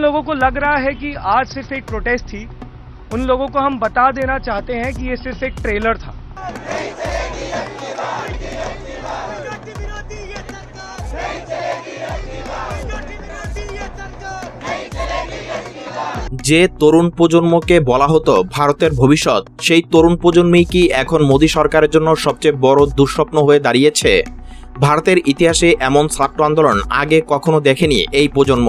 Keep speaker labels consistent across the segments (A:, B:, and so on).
A: लोगों को लग रहा है कि आज सिर्फ एक प्रोटेस्ट थी, उन लोगों को हम बता देना चाहते हैं कि ये सिर्फ एक ट्रेलर था।
B: যে তরুণ প্রজন্মকে বলা হতো ভারতের ভবিষ্যৎ, সেই তরুণ প্রজন্মই কি এখন মোদী সরকারের জন্য সবচেয়ে বড় দুঃস্বপ্ন হয়ে দাঁড়িয়েছে? ভারতের ইতিহাসে এমন ছাত্র আন্দোলন আগে কখনো দেখেনি এই প্রজন্ম।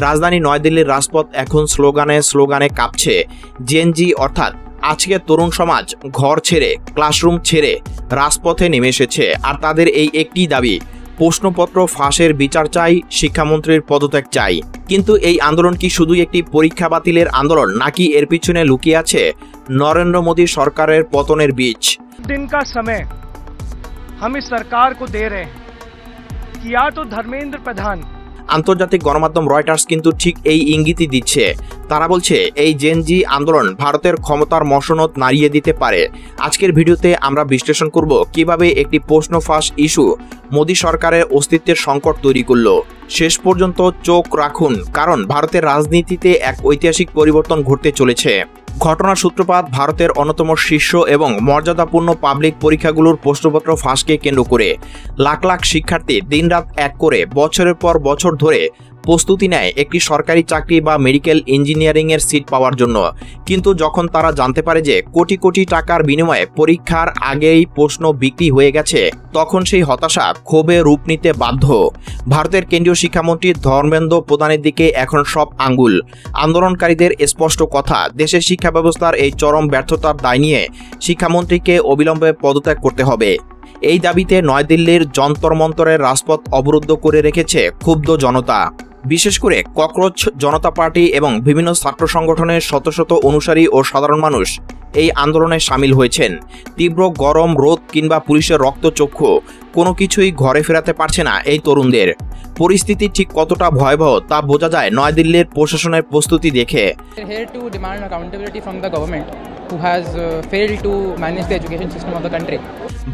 B: রাজধানী নয়াদিল্লির রাজপথ এখন স্লোগানে স্লোগানে কাঁপছে। জেনজি অর্থাৎ আজকে তরুণ সমাজ ঘর ছেড়ে, ক্লাসরুম ছেড়ে রাজপথে নেমে এসেছে। আর তাদের এই একটি দাবি, প্রশ্নপত্র ফাঁসের বিচার চাই, শিক্ষামন্ত্রীর পদত্যাগ চাই। কিন্তু এই আন্দোলন কি শুধু একটি পরীক্ষা বাতিলের আন্দোলন, নাকি এর পিছনে লুকিয়ে আছে নরেন্দ্র মোদী সরকারের পতনের বীজ?
A: दिन का समय हम इस सरकार को दे रहे हैं कि या तो धर्मेंद्र प्रधान।
B: আন্তর্জাতিক গণমাধ্যম রয়টার্স কিন্তু ঠিক এই ইঙ্গিতই দিচ্ছে। তারা বলছে এই জেনজি আন্দোলন ভারতের ক্ষমতার মসনদ নাড়িয়ে দিতে পারে। আজকের ভিডিওতে আমরা বিশ্লেষণ করব কিভাবে একটি প্রশ্ন ফাঁস ইস্যু মোদী সরকারের অস্তিত্বের সংকট তৈরি করল। শেষ পর্যন্ত চোখ রাখুন, কারণ ভারতের রাজনীতিতে এক ঐতিহাসিক পরিবর্তন ঘটতে চলেছে। ঘটনার সূত্রপাত ভারতের অন্যতম শীর্ষ এবং মর্যাদাপূর্ণ পাবলিক পরীক্ষাগুলোর প্রশ্নপত্র ফাঁসকে কেন্দ্র করে। লাখ লাখ শিক্ষার্থী দিনরাত এক করে বছরের পর বছর ধরে প্রস্তুতি নেয় একটি সরকারি চাকরি বা মেডিকেল ইঞ্জিনিয়ারিংয়ের সিট পাওয়ার জন্য। কিন্তু যখন তারা জানতে পারে যে কোটি কোটি টাকার বিনিময়ে পরীক্ষার আগেই প্রশ্ন বিক্রি হয়ে গেছে, তখন সেই হতাশা ক্ষোভে রূপ নিতে বাধ্য। ভারতের কেন্দ্রীয় শিক্ষামন্ত্রী ধর্মেন্দ্র প্রধানের দিকে এখন সব আঙ্গুল। আন্দোলনকারীদের স্পষ্ট কথা, দেশের শিক্ষা ব্যবস্থার এই চরম ব্যর্থতার দায় নিয়ে শিক্ষামন্ত্রীকে অবিলম্বে পদত্যাগ করতে হবে। এই দাবিতে নয়াদিল্লির যন্তর মন্তরের রাজপথ অবরুদ্ধ করে রেখেছে ক্ষুব্ধ জনতা। বিশেষ করে ককরোচ জনতা পার্টি এবং বিভিন্ন ছাত্র সংগঠনের শত শত অনুসারী ও সাধারণ মানুষ এই আন্দোলনে সামিল হয়েছেন। তীব্র গরম, রোদ কিংবা পুলিশের রক্তচক্ষু কোনো কিছুই ঘরে ফেরাতে পারছে না এই তরুণদের। পরিস্থিতি ঠিক কতটা ভয়াবহ তা বোঝা যায় নয়াদিল্লির প্রশাসনের প্রস্তুতি দেখে।
C: Here to demand accountability from the government who has failed to manage the education system of the country.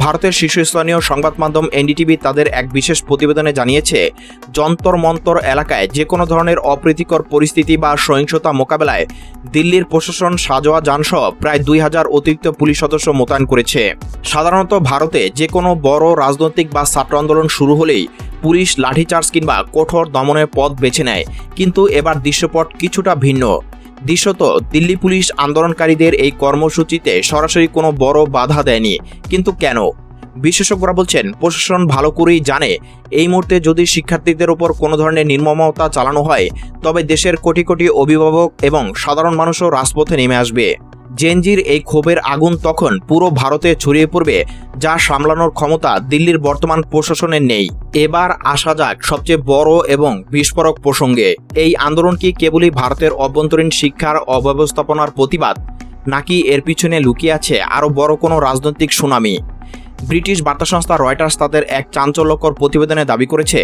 B: ভারতের শীর্ষস্থানীয় সংবাদ মাধ্যম এনডিটিভি তাদের এক বিশেষ প্রতিবেদনে জানিয়েছে, যন্তর মন্তর এলাকায় যে কোনো ধরনের অপ্রীতিকর পরিস্থিতি বা সহিংসতা মোকাবেলায় দিল্লির প্রশাসন সাজোয়া যানসহ প্রায় 2000 অতিরিক্ত পুলিশ সদস্য মোতায়েন করেছে। সাধারণত ভারতে যে কোনো বড় রাজনৈতিক বা ছাত্র আন্দোলন শুরু হলেই পুলিশ লাঠিচার্জ কিংবা কঠোর দমনের পথ বেছে নেয়, কিন্তু এবার দৃশ্যপট কিছুটা ভিন্ন। দৃশ্যত দিল্লি পুলিশ আন্দোলনকারীদের এই কর্মসূচিতে সরাসরি কোনো বড় বাধা দেয়নি। কিন্তু কেন? বিশেষজ্ঞরা বলছেন, প্রশাসন ভালো করেই জানে এই মুহূর্তে যদি শিক্ষার্থীদের উপর কোনো ধরনের নির্মমতা চালানো হয়, তবে দেশের কোটি কোটি অভিভাবক এবং সাধারণ মানুষও রাজপথে নেমে আসবে। জেনজির এই ক্ষোভের আগুন তখন পুরো ভারতে ছড়িয়ে পড়বে, যা সামলানোর ক্ষমতা দিল্লির বর্তমান প্রশাসনের নেই। এবার আসা যাক সবচেয়ে বড় এবং বিস্ফোরক প্রসঙ্গে। এই আন্দোলন কি কেবলই ভারতের অভ্যন্তরীণ শিক্ষার অব্যবস্থাপনার প্রতিবাদ, নাকি এর পিছনে লুকিয়ে আছে আরও বড় কোনো রাজনৈতিক সুনামি? ব্রিটিশ বার্তা সংস্থা রয়টার্স তাদের এক চাঞ্চল্যকর প্রতিবেদনে দাবি করেছে,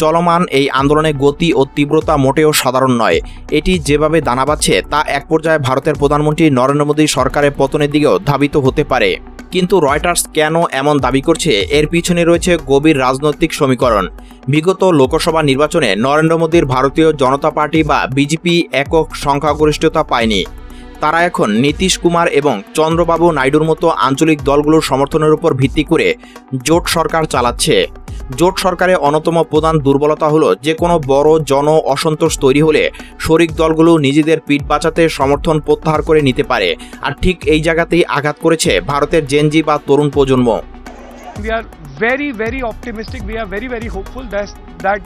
B: চলমান এই আন্দোলনের গতি ও তীব্রতা মোটেও সাধারণ নয়। এটি যেভাবে দানা বাঁধছে তা এক পর্যায়ে ভারতের প্রধানমন্ত্রী নরেন্দ্র মোদী সরকারের পতনের দিকেও ধাবিত হতে পারে। কিন্তু রয়টার্স কেন এমন দাবি করছে? এর পিছনে রয়েছে গভীর রাজনৈতিক সমীকরণ। বিগত লোকসভা নির্বাচনে নরেন্দ্র মোদীর ভারতীয় জনতা পার্টি বা বিজেপি একক সংখ্যাগরিষ্ঠতা পায়নি। তারা এখন নীতিশ কুমার এবং চন্দ্রবাবু নাইডুর মতো আঞ্চলিক দলগুলোর সমর্থনের উপর ভিত্তি করে জোট সরকার চালাচ্ছে। জোট সরকারের অন্যতম প্রধান দুর্বলতা হলো, যে কোনো বড় জন অসন্তোষ তৈরি হলে শরিক দলগুলো নিজেদের পিঠ বাঁচাতে সমর্থন প্রত্যাহার করে নিতে পারে। আর ঠিক এই জায়গাতেই আঘাত করেছে ভারতের জেনজি বা তরুণ প্রজন্ম।
A: We are very optimistic. We are very hopeful that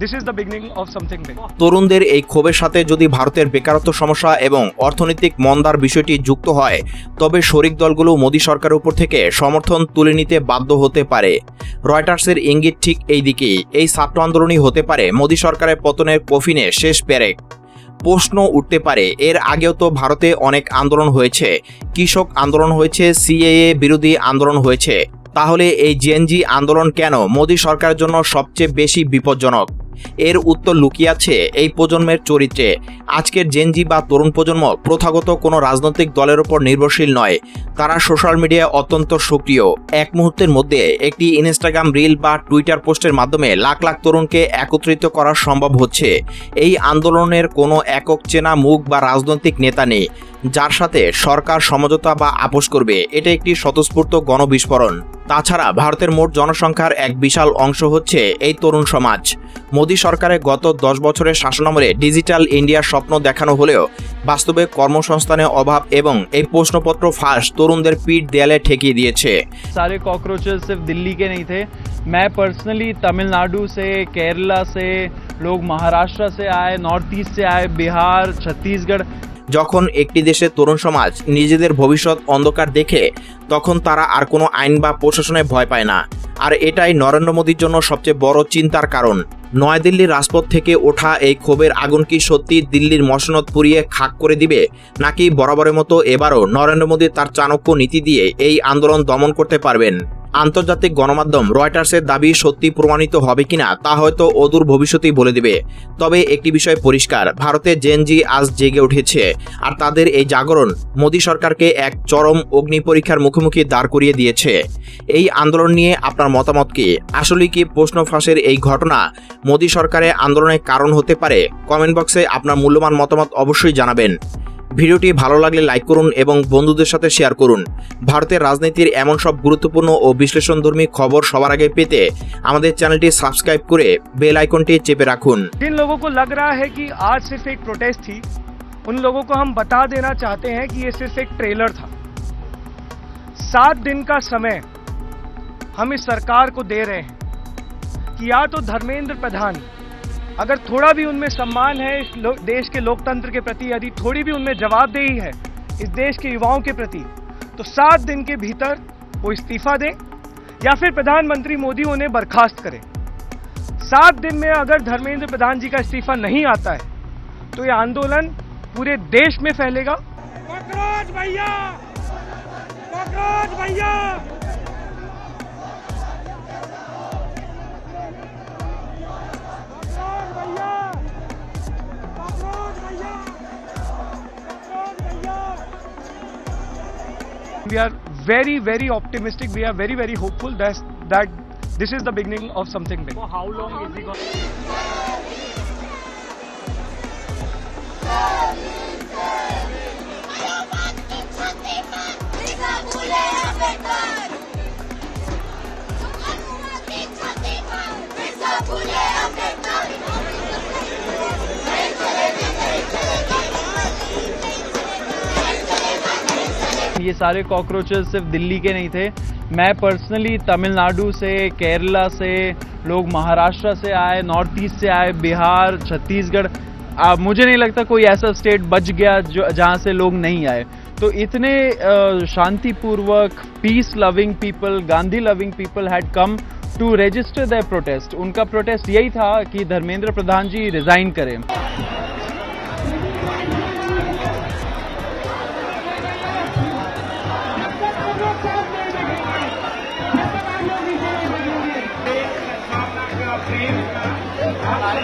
A: this is the beginning of something big.
B: তরুণদের এই ক্ষোভের সাথে যদি ভারতের বেকারত্ব সমস্যা এবং অর্থনৈতিক মন্দার বিষয়টি যুক্ত হয়, তবে শরিক দলগুলো মোদী সরকারের উপর থেকে সমর্থন তুলে নিতে বাধ্য হতে পারে। রয়টার্সের ইঙ্গিত ঠিক এই দিকেই। এই ছাত্র আন্দোলনই হতে পারে মোদী সরকারের পতনের কফিনে শেষ পেরেক। প্রশ্ন উঠতে পারে, এর আগেও তো ভারতে অনেক আন্দোলন হয়েছে, কৃষক আন্দোলন হয়েছে, সিএএ বিরোধী আন্দোলন হয়েছে। তাহলে এই জেনজি আন্দোলন কেন মোদী সরকারের জন্য সবচেয়ে বেশি বিপজ্জনক? এর উত্তর লুকিয়ে আছে এই প্রজন্মের চরিত্রে। আজকের জেনজি বা তরুণ প্রজন্ম প্রথাগত কোনো রাজনৈতিক দলের উপর নির্ভরশীল নয়, তারা সোশ্যাল মিডিয়ায় অত্যন্ত সক্রিয়। এক মুহূর্তের মধ্যে একটি ইনস্টাগ্রাম রিল বা টুইটার পোস্টের মাধ্যমে লাখ লাখ তরুণকে একত্রিত করা সম্ভব হচ্ছে। এই আন্দোলনের কোনো একক চেনা মুখ বা রাজনৈতিক নেতা নেই যার সাথে সরকার সমঝোতা বা আপোষ করবে। এটা একটি স্বতঃস্ফূর্ত গণবিস্ফোরণ। তাছাড়া ভারতের মোট জনসংখ্যার এক বিশাল অংশ হচ্ছে এই তরুণ সমাজ। মোদী সরকারের গত 10 বছরের শাসনামলে ডিজিটাল ইন্ডিয়ার স্বপ্ন দেখানো হলেও বাস্তবে কর্মসংস্থানের অভাব এবং এই প্রশ্নপত্র ফাঁস তরুণদের পিঠ দেয়ালে ঠেকিয়ে দিয়েছে।
D: सारे कॉकरोचेस सिर्फ दिल्ली के नहीं थे। मैं पर्सनली तमिलनाडु से, केरला से, लोग महाराष्ट्र से आए, नॉर्थ ईस्ट से आए, बिहार, छत्तीसगढ़।
B: যখন একটি দেশের তরুণ সমাজ নিজেদের ভবিষ্যৎ অন্ধকার দেখে তখন তারা আর কোনো আইন বা প্রশাসনে ভয় পায় না। আর এটাই নরেন্দ্র মোদীর জন্য সবচেয়ে বড় চিন্তার কারণ। নয়াদিল্লির রাজপথ থেকে ওঠা এই ক্ষোভের আগুন কি সত্যি দিল্লির মসনদ পুড়িয়ে খাক করে দিবে, নাকি বরাবরের মতো এবারও নরেন্দ্র মোদী তার চাণক্য নীতি দিয়ে এই আন্দোলন দমন করতে পারবেন? আন্তর্জাতিক গণমাধ্যম রয়টার্সের দাবি সত্যি প্রমাণিত হবে কিনা তা হয়তো অদূর ভবিষ্যতেই বলে দিবে। তবে একটি বিষয় পরিষ্কার, ভারতে জেনজি আজ জেগে উঠেছে, আর তাদের এই জাগরণ মোদী সরকারকে এক চরম অগ্নি পরীক্ষার মুখোমুখি দাঁড় করিয়ে দিয়েছে। এই আন্দোলন নিয়ে আপনার মতামত কি? আসলে কি প্রশ্ন ফাঁসের এই ঘটনা মোদী সরকারের আন্দোলনের কারণ হতে পারে? কমেন্ট বক্সে আপনার মূল্যবান মতামত অবশ্যই জানাবেন। ভিডিওটি ভালো লাগলে লাইক করুন এবং বন্ধুদের সাথে শেয়ার করুন। ভারতের রাজনীতির এমন সব গুরুত্বপূর্ণ ও বিশ্লেষণধর্মী খবর সবার আগে পেতে আমাদের চ্যানেলটি সাবস্ক্রাইব করে বেল আইকনটি চেপে রাখুন।
A: जिन लोगों को लग रहा है कि आज सिर्फ एक प्रोटेस्ट थी, उन लोगों को हम बता देना चाहते हैं कि ये सिर्फ एक ट्रेलर था। 7 दिन का समय हम इस सरकार को दे रहे हैं कि या तो धर्मेंद्र प्रधान अगर थोड़ा भी उनमें सम्मान है इस देश के लोकतंत्र के प्रति, यदि थोड़ी भी उनमें जवाबदेही है इस देश के युवाओं के प्रति, तो 7 दिन के भीतर वो इस्तीफा दें या फिर प्रधानमंत्री मोदी उन्हें बर्खास्त करें। 7 दिन में अगर धर्मेंद्र प्रधान जी का इस्तीफा नहीं आता है तो ये आंदोलन पूरे देश में फैलेगा।
E: कॉकरोच भैया, कॉकरोच भैया।
A: We are very, very optimistic. We are very, very hopeful that this is the beginning of something big. For how long is he going?
D: ये सारे कॉकरोचेस सिर्फ दिल्ली के नहीं थे। मैं पर्सनली तमिलनाडु से, केरला से, लोग महाराष्ट्र से आए, नॉर्थ ईस्ट से आए, बिहार, छत्तीसगढ़। मुझे नहीं लगता कोई ऐसा स्टेट बच गया जहाँ से लोग नहीं आए। तो इतने शांतिपूर्वक, peace loving people, Gandhi loving people had come to register their protest. उनका प्रोटेस्ट यही था कि धर्मेंद्र प्रधान जी रिजाइन करें।
E: हमारे